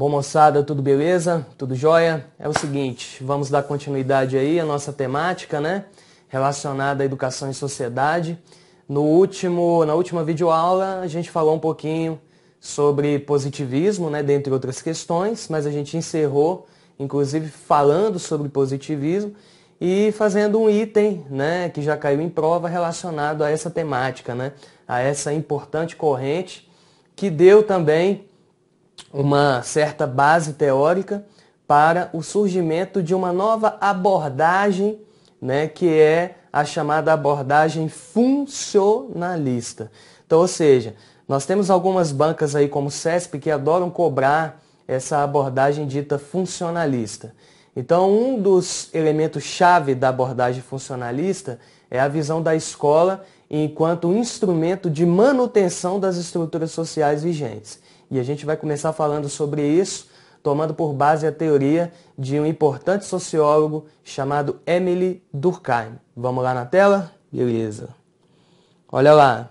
Bom, moçada, tudo beleza? Tudo jóia? É o seguinte, vamos dar continuidade aí à nossa temática, né? Relacionada à educação em sociedade. Na última videoaula, a gente falou um pouquinho sobre positivismo, né? Dentre outras questões, mas a gente encerrou, inclusive, falando sobre positivismo e fazendo um item, né? Que já caiu em prova relacionado a essa temática, né? A essa importante corrente que deu também uma certa base teórica para o surgimento de uma nova abordagem, né, que é a chamada abordagem funcionalista. Então, ou seja, nós temos algumas bancas aí como o CESP que adoram cobrar essa abordagem dita funcionalista. Então, um dos elementos-chave da abordagem funcionalista é a visão da escola enquanto instrumento de manutenção das estruturas sociais vigentes. E a gente vai começar falando sobre isso, tomando por base a teoria de um importante sociólogo chamado Émile Durkheim. Vamos lá na tela? Beleza. Olha lá.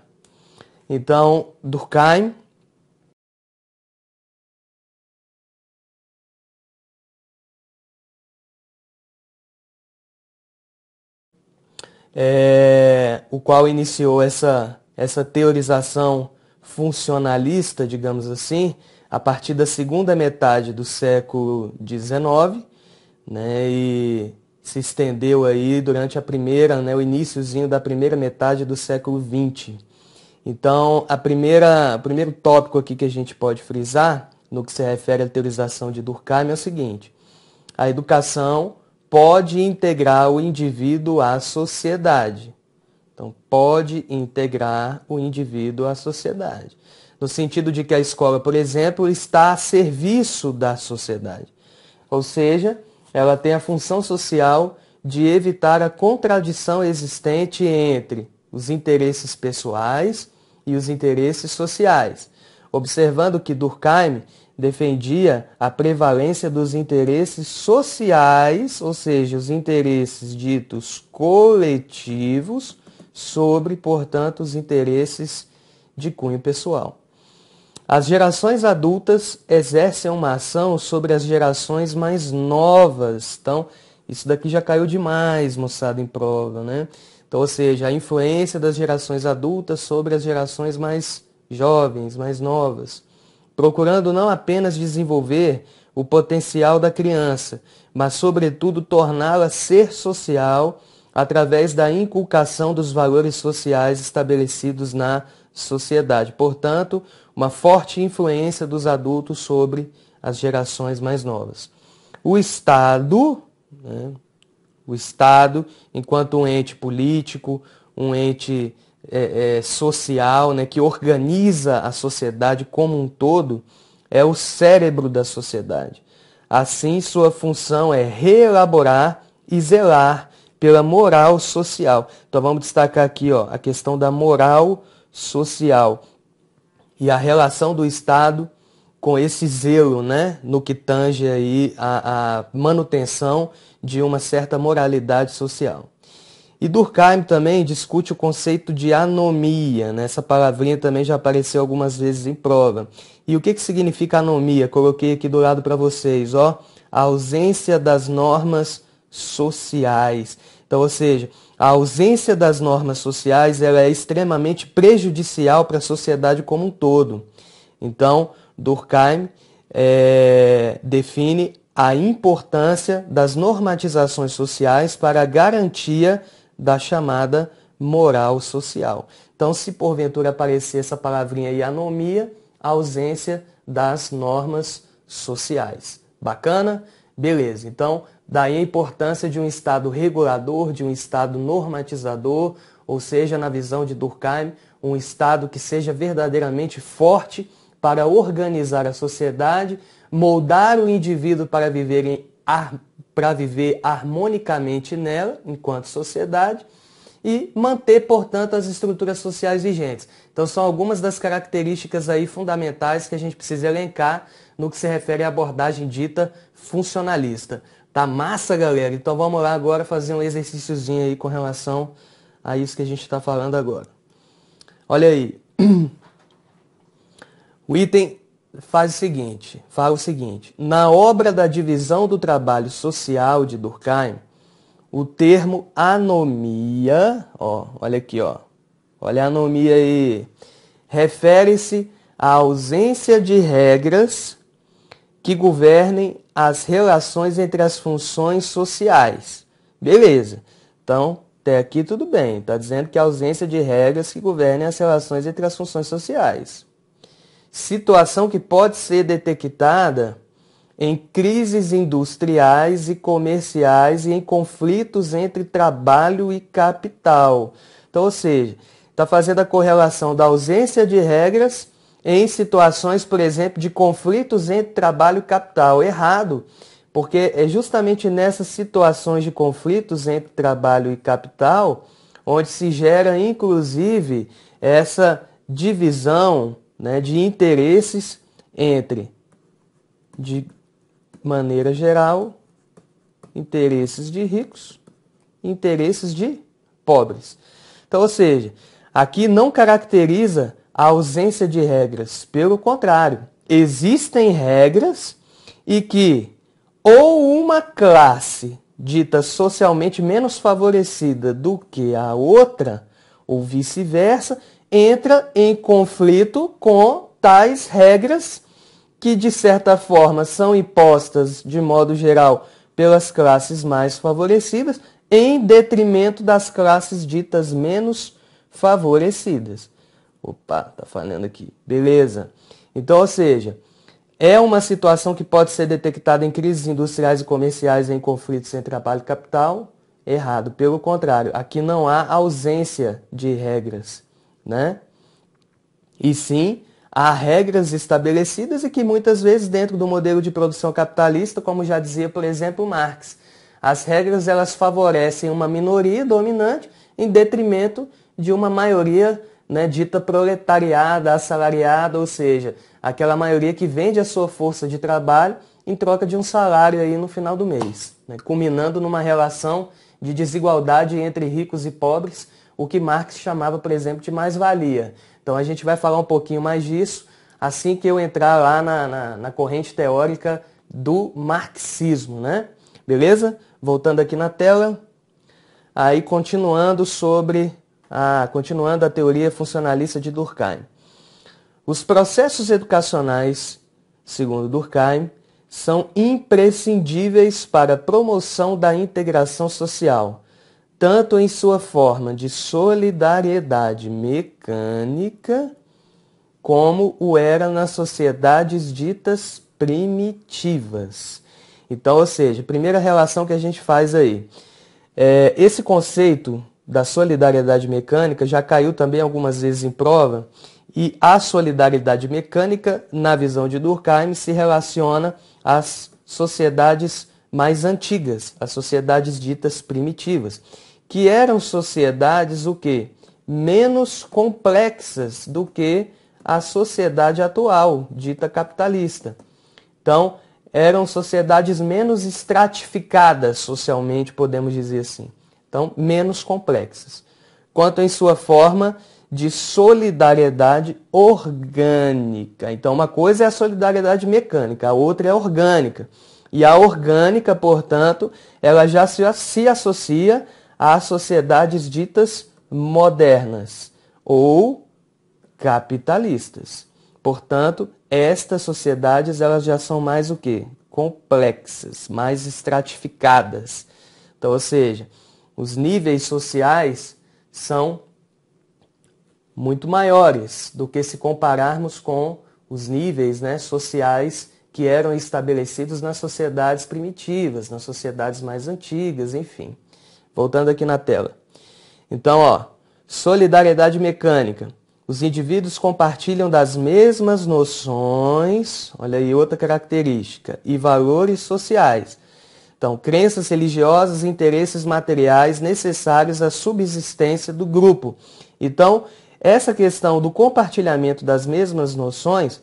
Então, Durkheim o qual iniciou essa teorização funcionalista, digamos assim, a partir da segunda metade do século XIX, né, e se estendeu aí durante a primeira, né, o iniciozinho da primeira metade do século XX. Então, o primeiro tópico aqui que a gente pode frisar, no que se refere à teorização de Durkheim, é o seguinte: a educação pode integrar o indivíduo à sociedade. Então, pode integrar o indivíduo à sociedade. No sentido de que a escola, por exemplo, está a serviço da sociedade. Ou seja, ela tem a função social de evitar a contradição existente entre os interesses pessoais e os interesses sociais. Observando que Durkheim defendia a prevalência dos interesses sociais, ou seja, os interesses ditos coletivos, sobre, portanto, os interesses de cunho pessoal. As gerações adultas exercem uma ação sobre as gerações mais novas. Então, isso daqui já caiu demais, moçada, em prova, né? Então, ou seja, a influência das gerações adultas sobre as gerações mais jovens, mais novas, procurando não apenas desenvolver o potencial da criança, mas, sobretudo, torná-la ser social através da inculcação dos valores sociais estabelecidos na sociedade. Portanto, uma forte influência dos adultos sobre as gerações mais novas. O Estado, né, enquanto um ente político, um ente social, né, que organiza a sociedade como um todo, é o cérebro da sociedade. Assim, sua função é reelaborar e zelar pela moral social. Então vamos destacar aqui, ó, a questão da moral social e a relação do Estado com esse zelo, né, no que tange aí a manutenção de uma certa moralidade social. E Durkheim também discute o conceito de anomia, né? Essa palavrinha também já apareceu algumas vezes em prova. E o que significa anomia? Coloquei aqui do lado para vocês, ó, a ausência das normas sociais. Então, ou seja, a ausência das normas sociais ela é extremamente prejudicial para a sociedade como um todo. Então, Durkheim define a importância das normatizações sociais para a garantia da chamada moral social. Então, se porventura aparecer essa palavrinha aí, anomia, a ausência das normas sociais. Bacana? Beleza. Então, daí a importância de um Estado regulador, de um Estado normatizador, ou seja, na visão de Durkheim, um Estado que seja verdadeiramente forte para organizar a sociedade, moldar o indivíduo para viver harmonicamente nela, enquanto sociedade, e manter, portanto, as estruturas sociais vigentes. Então, são algumas das características aí fundamentais que a gente precisa elencar no que se refere à abordagem dita funcionalista. Tá massa, galera? Então, vamos lá agora fazer um exercíciozinho aí com relação a isso que a gente está falando agora. Olha aí. O item fala o seguinte, na obra da divisão do trabalho social de Durkheim, o termo anomia, olha aqui, olha a anomia aí, refere-se à ausência de regras que governem as relações entre as funções sociais. Beleza. Então, até aqui tudo bem. Está dizendo que a ausência de regras que governem as relações entre as funções sociais. Situação que pode ser detectada em crises industriais e comerciais e em conflitos entre trabalho e capital. Então, ou seja, está fazendo a correlação da ausência de regras em situações, por exemplo, de conflitos entre trabalho e capital. Errado, porque é justamente nessas situações de conflitos entre trabalho e capital onde se gera, inclusive, essa divisão, né, de interesses entre, de maneira geral, interesses de ricos e interesses de pobres. Então, ou seja, aqui não caracteriza a ausência de regras. Pelo contrário, existem regras e que ou uma classe dita socialmente menos favorecida do que a outra, ou vice-versa, entra em conflito com tais regras que, de certa forma, são impostas, de modo geral, pelas classes mais favorecidas, em detrimento das classes ditas menos favorecidas. Opa, tá falando aqui. Beleza. Então, ou seja, é uma situação que pode ser detectada em crises industriais e comerciais em conflitos entre trabalho e capital? Errado. Pelo contrário, aqui não há ausência de regras, né? E sim, há regras estabelecidas e que muitas vezes dentro do modelo de produção capitalista, como já dizia, por exemplo, Marx, as regras elas favorecem uma minoria dominante em detrimento de uma maioria, né, dita proletariada, assalariada, ou seja, aquela maioria que vende a sua força de trabalho em troca de um salário aí no final do mês, né, culminando numa relação de desigualdade entre ricos e pobres, o que Marx chamava, por exemplo, de mais-valia. Então a gente vai falar um pouquinho mais disso assim que eu entrar lá na corrente teórica do marxismo, né? Beleza? Voltando aqui na tela. Aí continuando a teoria funcionalista de Durkheim. Os processos educacionais, segundo Durkheim, são imprescindíveis para a promoção da integração social, tanto em sua forma de solidariedade mecânica, como o era nas sociedades ditas primitivas. Então, ou seja, primeira relação que a gente faz aí. Esse conceito da solidariedade mecânica já caiu também algumas vezes em prova, e a solidariedade mecânica, na visão de Durkheim, se relaciona às sociedades mais antigas, as sociedades ditas primitivas, que eram sociedades o quê? Menos complexas do que a sociedade atual, dita capitalista. Então, eram sociedades menos estratificadas socialmente, podemos dizer assim. Então, menos complexas. Quanto em sua forma de solidariedade orgânica. Então, uma coisa é a solidariedade mecânica, a outra é a orgânica. E a orgânica, portanto, ela já se associa às sociedades ditas modernas ou capitalistas. Portanto, estas sociedades elas já são mais o quê? Complexas, mais estratificadas. Então, ou seja, os níveis sociais são muito maiores do que se compararmos com os níveis, né, sociais que eram estabelecidos nas sociedades primitivas, nas sociedades mais antigas, enfim. Voltando aqui na tela. Então, solidariedade mecânica. Os indivíduos compartilham das mesmas noções, olha aí outra característica, e valores sociais. Então, crenças religiosas e interesses materiais necessários à subsistência do grupo. Então, essa questão do compartilhamento das mesmas noções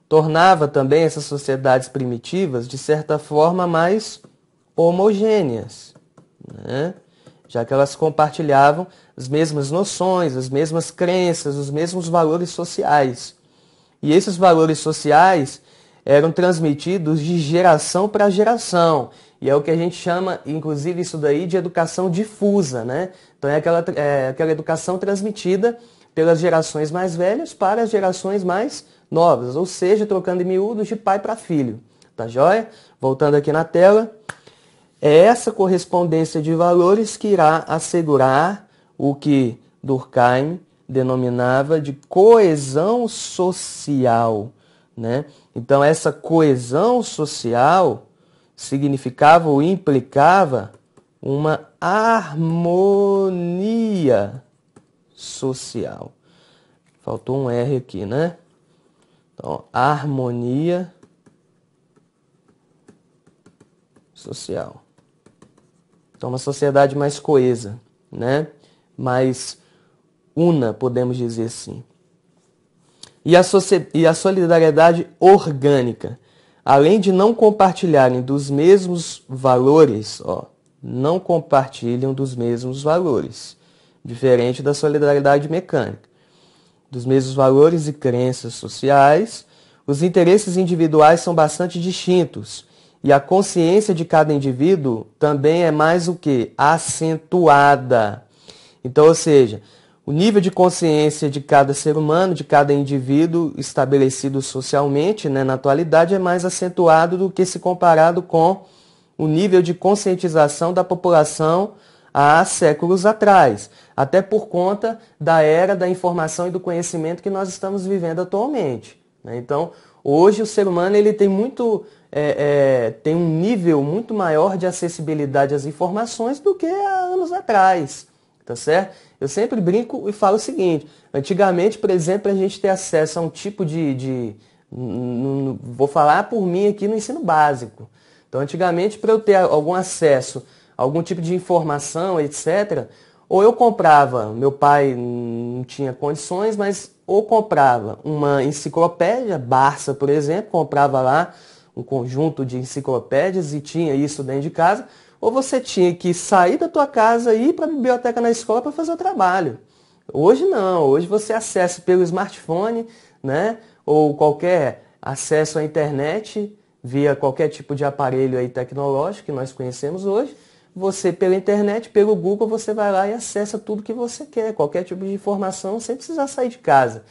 tornava também essas sociedades primitivas, de certa forma, mais homogêneas, né? Já que elas compartilhavam as mesmas noções, as mesmas crenças, os mesmos valores sociais. E esses valores sociais eram transmitidos de geração para geração. E é o que a gente chama, inclusive, isso daí de educação difusa, né? Então é aquela educação transmitida pelas gerações mais velhas para as gerações mais novas, ou seja, trocando em miúdos de pai para filho. Tá joia? Voltando aqui na tela, é essa correspondência de valores que irá assegurar o que Durkheim denominava de coesão social, né? Então essa coesão social significava ou implicava uma harmonia social. Faltou um R aqui, né? Então, harmonia social. Então, uma sociedade mais coesa, né? Mais una, podemos dizer assim. E a solidariedade orgânica, além de não compartilharem dos mesmos valores, não compartilham dos mesmos valores, diferente da solidariedade mecânica. Dos mesmos valores e crenças sociais, os interesses individuais são bastante distintos, e a consciência de cada indivíduo também é mais o que? Acentuada. Então, ou seja, o nível de consciência de cada ser humano, de cada indivíduo estabelecido socialmente, né, na atualidade, é mais acentuado do que se comparado com o nível de conscientização da população há séculos atrás, até por conta da era da informação e do conhecimento que nós estamos vivendo atualmente, né? Então, hoje o ser humano ele tem tem um nível muito maior de acessibilidade às informações do que há anos atrás, tá certo? Eu sempre brinco e falo o seguinte: antigamente, por exemplo, a gente ter acesso a um tipo vou falar por mim aqui no ensino básico. Então, antigamente, para eu ter algum acesso a algum tipo de informação, etc., ou eu comprava, meu pai não tinha condições, mas ou comprava uma enciclopédia, Barça, por exemplo, comprava lá um conjunto de enciclopédias e tinha isso dentro de casa, ou você tinha que sair da tua casa e ir para a biblioteca na escola para fazer o trabalho. Hoje não, hoje você acessa pelo smartphone, né, ou qualquer acesso à internet via qualquer tipo de aparelho aí tecnológico que nós conhecemos hoje. Você, pela internet, pelo Google, você vai lá e acessa tudo que você quer, qualquer tipo de informação, sem precisar sair de casa.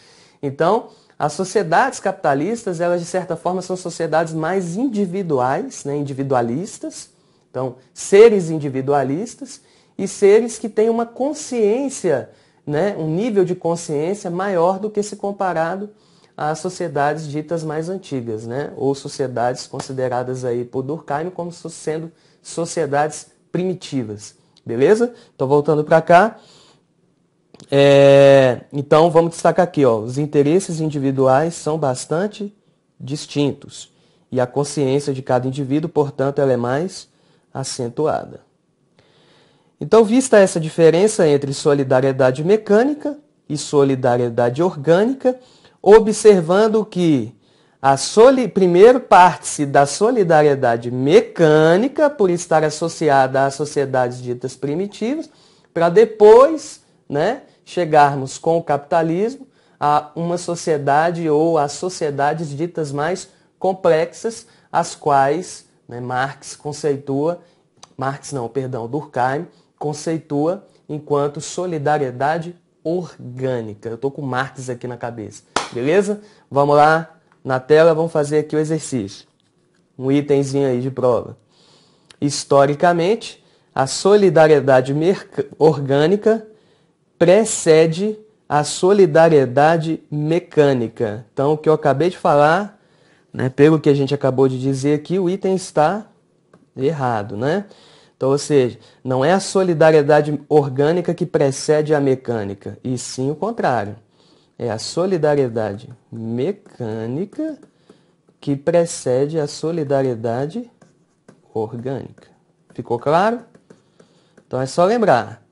Então, as sociedades capitalistas, elas de certa forma são sociedades mais individuais, né, individualistas. Então, seres individualistas e seres que têm uma consciência, né, um nível de consciência maior do que se comparado às sociedades ditas mais antigas, né, ou sociedades consideradas aí por Durkheim como sendo sociedades primitivas, beleza? Então, voltando para cá, então vamos destacar aqui, os interesses individuais são bastante distintos e a consciência de cada indivíduo, portanto, ela é mais acentuada. Então, vista essa diferença entre solidariedade mecânica e solidariedade orgânica, observando que primeiro parte-se da solidariedade mecânica, por estar associada às sociedades ditas primitivas, para depois, né, chegarmos com o capitalismo a uma sociedade ou a sociedades ditas mais complexas, as quais, né, Durkheim conceitua enquanto solidariedade orgânica. Eu estou com Marx aqui na cabeça, beleza? Vamos lá. Na tela, vamos fazer aqui o exercício. Um itemzinho aí de prova. Historicamente, a solidariedade orgânica precede a solidariedade mecânica. Então, o que eu acabei de falar, né, pelo que a gente acabou de dizer aqui, o item está errado, né? Então, ou seja, não é a solidariedade orgânica que precede a mecânica, e sim o contrário. É a solidariedade mecânica que precede a solidariedade orgânica. Ficou claro? Então é só lembrar.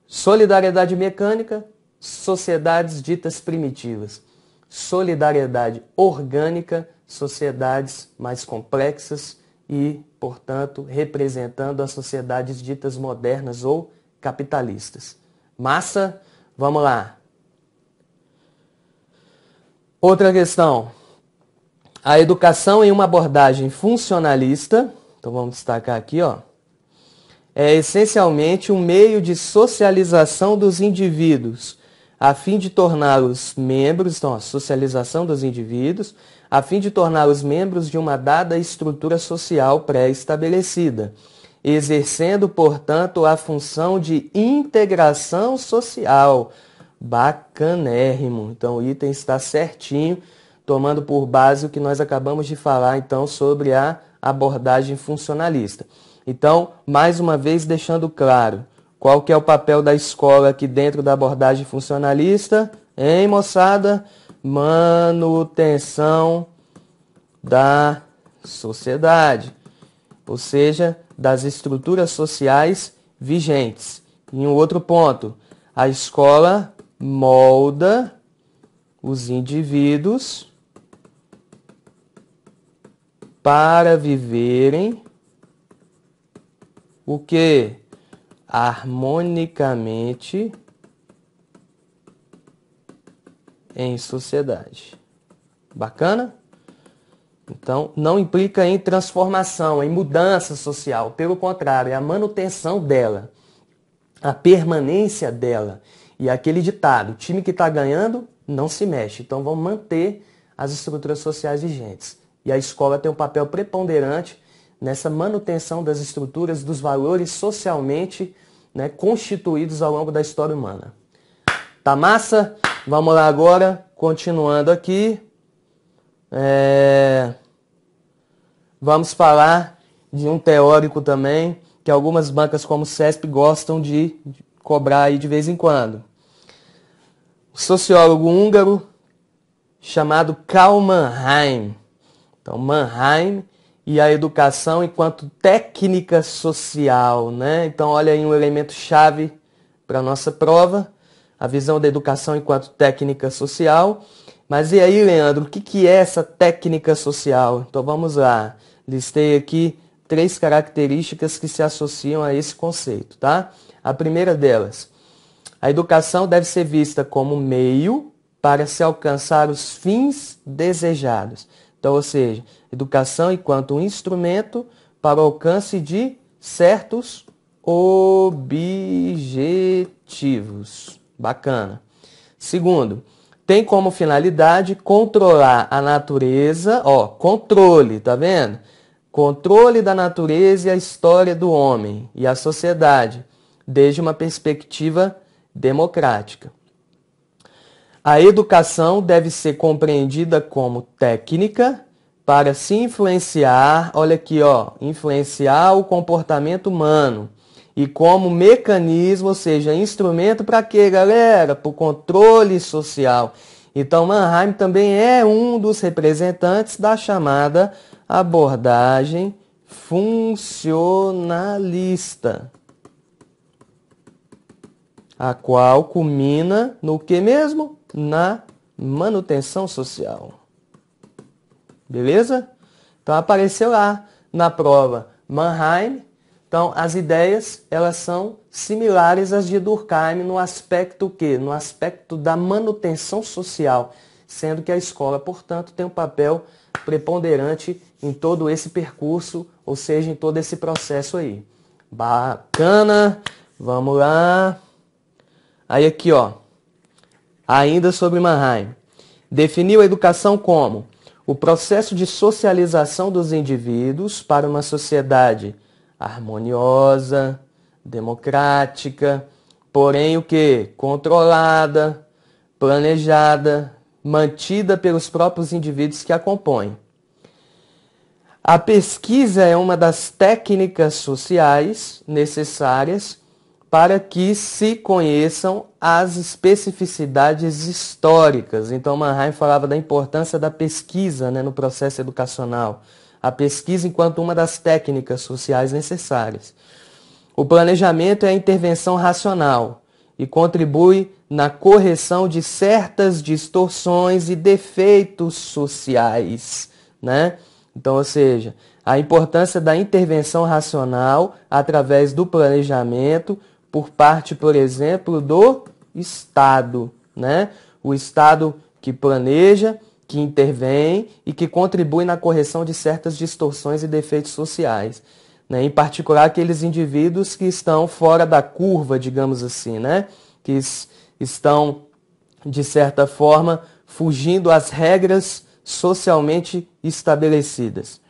Solidariedade mecânica, sociedades ditas primitivas. Solidariedade orgânica, sociedades mais complexas e, portanto, representando as sociedades ditas modernas ou capitalistas. Massa? Vamos lá. Outra questão, a educação em uma abordagem funcionalista, então vamos destacar aqui, ó, é essencialmente um meio de socialização dos indivíduos, a fim de torná-los membros, então a socialização dos indivíduos, a fim de torná-los membros de uma dada estrutura social pré-estabelecida, exercendo, portanto, a função de integração social. Bacanérrimo. Então o item está certinho, tomando por base o que nós acabamos de falar, então, sobre a abordagem funcionalista. Então, mais uma vez, deixando claro, qual que é o papel da escola aqui dentro da abordagem funcionalista? Hein, moçada? Manutenção da sociedade, ou seja, das estruturas sociais vigentes. Em um outro ponto, a escola molda os indivíduos para viverem o que? Harmonicamente em sociedade. Bacana? Então, não implica em transformação, em mudança social. Pelo contrário, é a manutenção dela, a permanência dela. E aquele ditado, o time que está ganhando não se mexe. Então, vamos manter as estruturas sociais vigentes. E a escola tem um papel preponderante nessa manutenção das estruturas, dos valores socialmente, né, constituídos ao longo da história humana. Tá massa? Vamos lá agora, continuando aqui. Vamos falar de um teórico também, que algumas bancas como o CESP gostam de cobrar aí de vez em quando. O sociólogo húngaro chamado Karl Mannheim. Então, Mannheim e a educação enquanto técnica social, né? Então, olha aí um elemento chave para a nossa prova, a visão da educação enquanto técnica social. Mas e aí, Leandro, o que é essa técnica social? Então, vamos lá. Listei aqui 3 características que se associam a esse conceito, tá? A primeira delas, a educação deve ser vista como meio para se alcançar os fins desejados. Então, ou seja, educação enquanto um instrumento para o alcance de certos objetivos. Bacana. Segundo, tem como finalidade controlar a natureza, controle, tá vendo? Controle da natureza e a história do homem e a sociedade, desde uma perspectiva democrática. A educação deve ser compreendida como técnica para se influenciar, olha aqui, influenciar o comportamento humano e como mecanismo, ou seja, instrumento para quê, galera? Para o controle social. Então, Mannheim também é um dos representantes da chamada abordagem funcionalista, a qual culmina no que mesmo? Na manutenção social. Beleza? Então apareceu lá na prova Mannheim. Então as ideias, elas são similares às de Durkheim no aspecto o quê? No aspecto da manutenção social, sendo que a escola, portanto, tem um papel preponderante em todo esse percurso, ou seja, em todo esse processo aí. Bacana. Vamos lá. Aí aqui, ainda sobre Mannheim. Definiu a educação como o processo de socialização dos indivíduos para uma sociedade harmoniosa, democrática, porém o quê? Controlada, planejada, mantida pelos próprios indivíduos que a compõem. A pesquisa é uma das técnicas sociais necessárias para que se conheçam as especificidades históricas. Então, Mannheim falava da importância da pesquisa, no processo educacional. A pesquisa enquanto uma das técnicas sociais necessárias. O planejamento é a intervenção racional e contribui na correção de certas distorções e defeitos sociais, né? Então, ou seja, a importância da intervenção racional através do planejamento por parte, por exemplo, do Estado, né? O Estado que planeja que intervém e que contribui na correção de certas distorções e defeitos sociais, né? Em particular aqueles indivíduos que estão fora da curva, digamos assim, né? Que estão, de certa forma, fugindo às regras socialmente estabelecidas.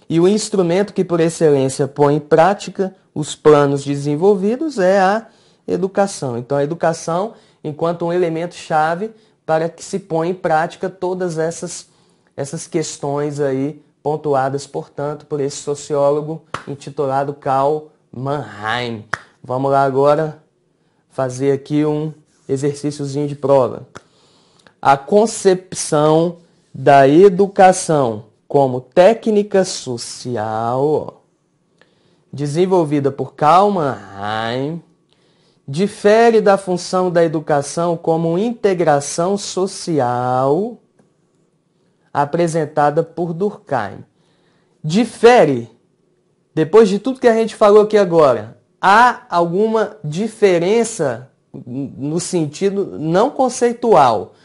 E o instrumento que por excelência põe em prática os planos desenvolvidos é a educação. Então a educação enquanto um elemento-chave para que se ponha em prática todas essas questões aí pontuadas, portanto, por esse sociólogo intitulado Karl Mannheim. Vamos lá agora fazer aqui um exercíciozinho de prova. A concepção da educação como técnica social desenvolvida por Karl Mannheim difere da função da educação como integração social apresentada por Durkheim. Difere, depois de tudo que a gente falou aqui agora, há alguma diferença no sentido não conceitual,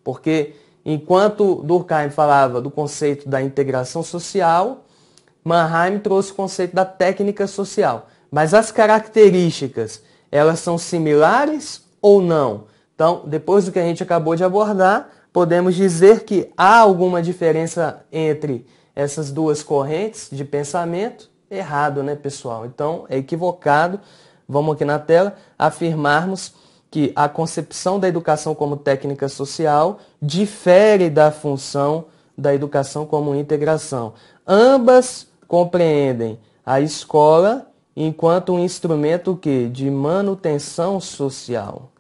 porque enquanto Durkheim falava do conceito da integração social, Mannheim trouxe o conceito da técnica social. Mas as características, elas são similares ou não? Então, depois do que a gente acabou de abordar, podemos dizer que há alguma diferença entre essas duas correntes de pensamento? Errado, né, pessoal? Então, é equivocado, vamos aqui na tela, afirmarmos que a concepção da educação como técnica social difere da função da educação como integração. Ambas compreendem a escola enquanto um instrumento que de manutenção social.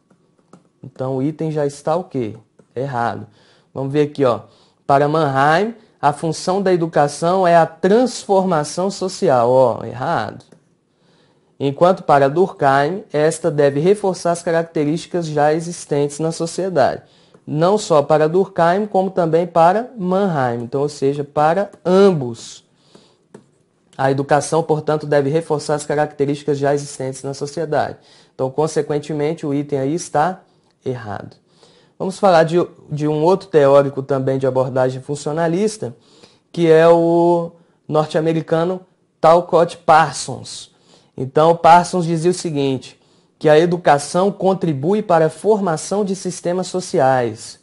Então o item já está o quê? Errado. Vamos ver aqui, ó. Para Mannheim, a função da educação é a transformação social. Ó, errado. Enquanto para Durkheim, esta deve reforçar as características já existentes na sociedade. Não só para Durkheim, como também para Mannheim. Então, ou seja, para ambos. A educação, portanto, deve reforçar as características já existentes na sociedade. Então, consequentemente, o item aí está errado. Vamos falar de um outro teórico também de abordagem funcionalista, que é o norte-americano Talcott Parsons. Então, Parsons dizia o seguinte, que a educação contribui para a formação de sistemas sociais,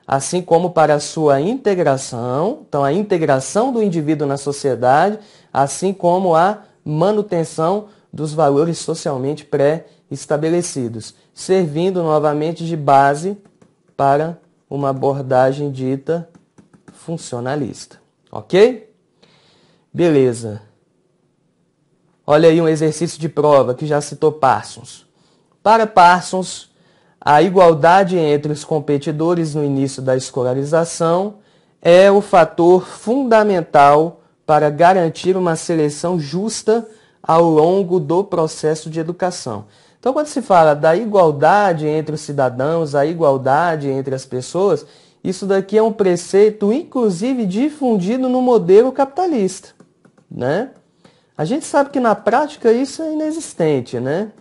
assim como para a sua integração, então a integração do indivíduo na sociedade, assim como a manutenção dos valores socialmente pré-estabelecidos, servindo novamente de base para uma abordagem dita funcionalista. Ok? Beleza. Olha aí um exercício de prova que já citou Parsons. Para Parsons, a igualdade entre os competidores no início da escolarização é o fator fundamental para garantir uma seleção justa ao longo do processo de educação. Então, quando se fala da igualdade entre os cidadãos, a igualdade entre as pessoas, isso daqui é um preceito, inclusive, difundido no modelo capitalista, né? A gente sabe que na prática isso é inexistente, né?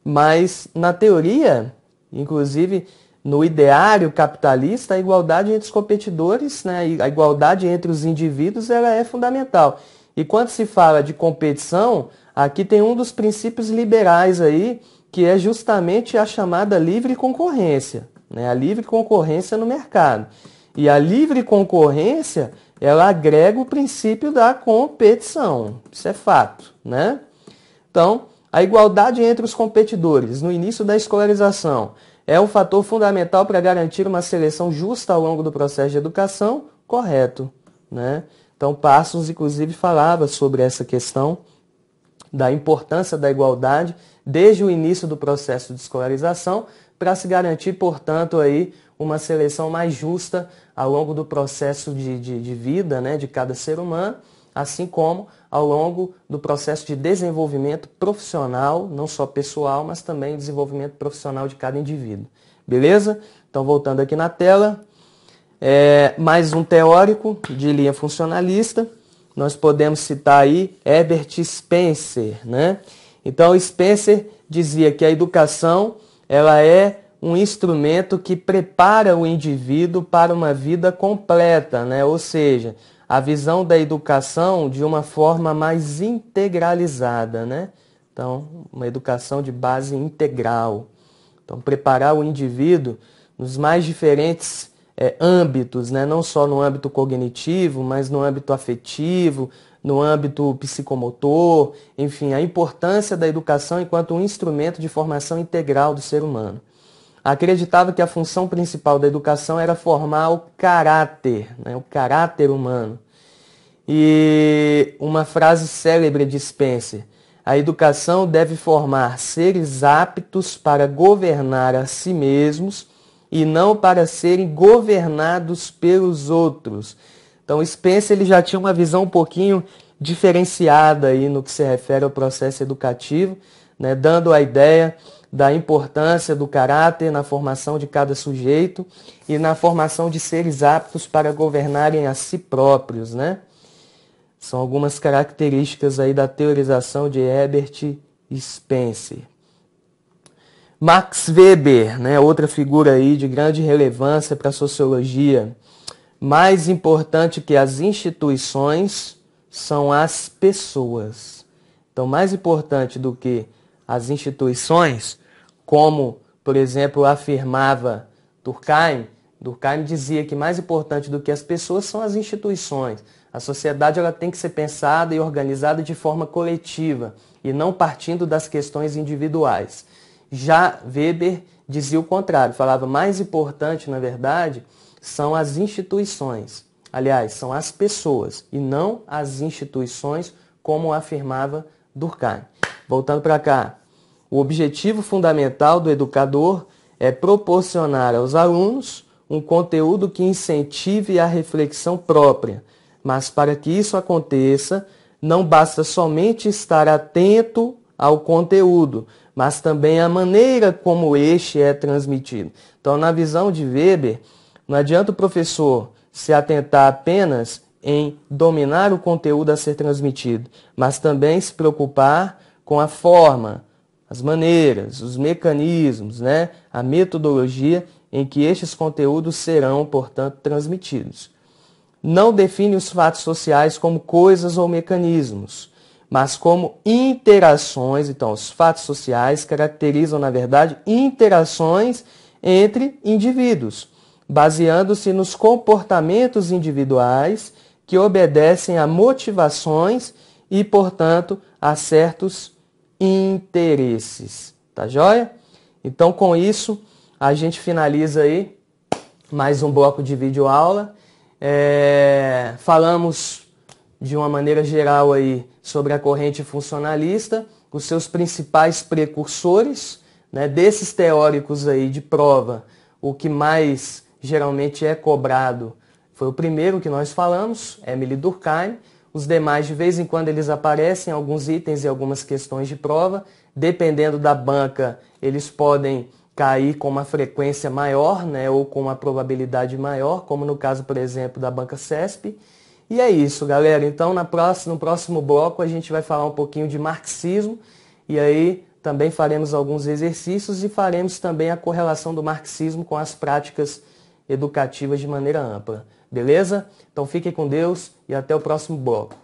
Mas na teoria, inclusive no ideário capitalista, a igualdade entre os competidores, né? A igualdade entre os indivíduos, ela é fundamental. E quando se fala de competição, aqui tem um dos princípios liberais aí, que é justamente a chamada livre concorrência, né? A livre concorrência no mercado. E a livre concorrência, ela agrega o princípio da competição. Isso é fato, né? Então, a igualdade entre os competidores no início da escolarização é um fator fundamental para garantir uma seleção justa ao longo do processo de educação, correto, né? Então, Parsons, inclusive, falava sobre essa questão da importância da igualdade desde o início do processo de escolarização para se garantir, portanto, aí uma seleção mais justa ao longo do processo de vida, né, de cada ser humano, assim como ao longo do processo de desenvolvimento profissional, não só pessoal, mas também desenvolvimento profissional de cada indivíduo. Beleza? Então, voltando aqui na tela, mais um teórico de linha funcionalista, nós podemos citar aí Herbert Spencer, né? Então, Spencer dizia que a educação ela é um instrumento que prepara o indivíduo para uma vida completa, né? Ou seja, a visão da educação de uma forma mais integralizada, né? Então, uma educação de base integral. Então, preparar o indivíduo nos mais diferentes âmbitos, né? Não só no âmbito cognitivo, mas no âmbito afetivo, no âmbito psicomotor, enfim, a importância da educação enquanto um instrumento de formação integral do ser humano. Acreditava que a função principal da educação era formar o caráter, né? O caráter humano. E uma frase célebre de Spencer: a educação deve formar seres aptos para governar a si mesmos e não para serem governados pelos outros. Então, Spencer ele já tinha uma visão um pouquinho diferenciada aí no que se refere ao processo educativo, né, dando a ideia da importância do caráter na formação de cada sujeito e na formação de seres aptos para governarem a si próprios, né? São algumas características aí da teorização de Herbert Spencer. Max Weber, né, outra figura aí de grande relevância para a sociologia. Mais importante que as instituições são as pessoas. Então, mais importante do que as instituições, como, por exemplo, afirmava Durkheim dizia que mais importante do que as pessoas são as instituições. A sociedade ela tem que ser pensada e organizada de forma coletiva e não partindo das questões individuais. Já Weber dizia o contrário, falava mais importante, na verdade, são as instituições. Aliás, são as pessoas e não as instituições, como afirmava Durkheim. Voltando para cá, o objetivo fundamental do educador é proporcionar aos alunos um conteúdo que incentive a reflexão própria. Mas para que isso aconteça, não basta somente estar atento ao conteúdo, mas também à maneira como este é transmitido. Então, na visão de Weber, não adianta o professor se atentar apenas em dominar o conteúdo a ser transmitido, mas também se preocupar com a forma, as maneiras, os mecanismos, né? A metodologia em que estes conteúdos serão, portanto, transmitidos. Não define os fatos sociais como coisas ou mecanismos, mas como interações. Então, os fatos sociais caracterizam, na verdade, interações entre indivíduos, baseando-se nos comportamentos individuais que obedecem a motivações e, portanto, a certos interesses. Tá joia? Então, com isso, a gente finaliza aí mais um bloco de videoaula. Falamos de uma maneira geral aí sobre a corrente funcionalista, os seus principais precursores, né, desses teóricos aí de prova, o que mais geralmente é cobrado foi o primeiro que nós falamos, Émile Durkheim. Os demais, de vez em quando, eles aparecem em alguns itens e algumas questões de prova. Dependendo da banca, eles podem cair com uma frequência maior, né, ou com uma probabilidade maior, como no caso, por exemplo, da banca CESP. E é isso, galera. Então, no próximo bloco, a gente vai falar um pouquinho de marxismo, e aí também faremos alguns exercícios e faremos também a correlação do marxismo com as práticas educativas de maneira ampla. Beleza? Então, fiquem com Deus e até o próximo bloco.